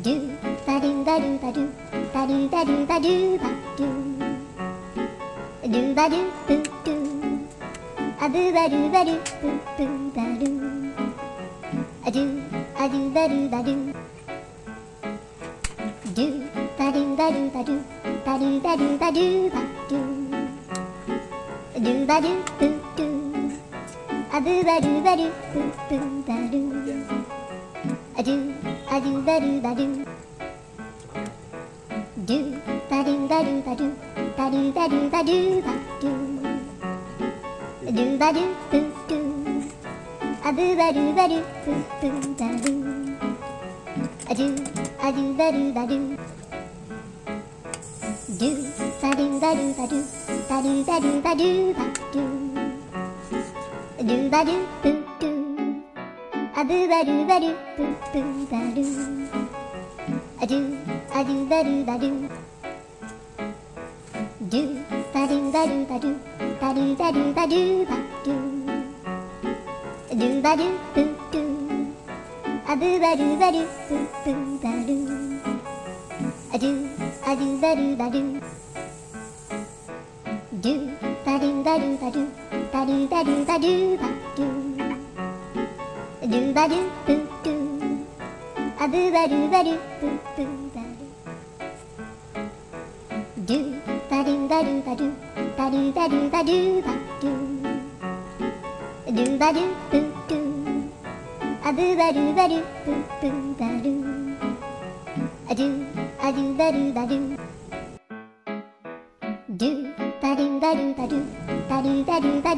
ba do ba do ba do ba do ba do ba do ba do ba do boo do a boo ba do ba do boo boo ba do a do ba do ba do ba do ba do ba do ba do ba do ba do ba do ba do boo do a boo ba do ba do boo boo ba do a do ba do ba do ba do ba do ba do ba do ba do ba do ba do ba do boo do a boo ba do ba do boo boo ba do a do ba do ba do ba do ba do ba do ba do ba do ba do ba do ba do boo do a boo ba do ba do boo boo ba do a do ba do ba do ba do ba do ba do ba do ba do ba do ba do ba do boo do a boo ba do ba do boo boo ba do a do ba do ba do ba do ba do ba do ba do ba do ba do ba do ba do boo do a boo ba do ba do boo boo ba do ba do ba do ba do ba do ba do ba do ba do ba do boo do a boo ba do ba do boo boo ba do a do ba do ba do ba do ba do ba do ba do ba do ba do ba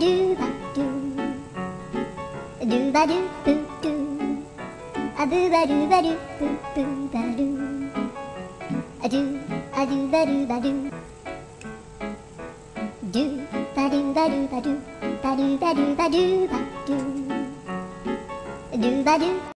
do ba do boo do a boo ba do ba do boo boo ba do a do ba do ba do ba do ba do ba do ba do ba do ba do ba do ba do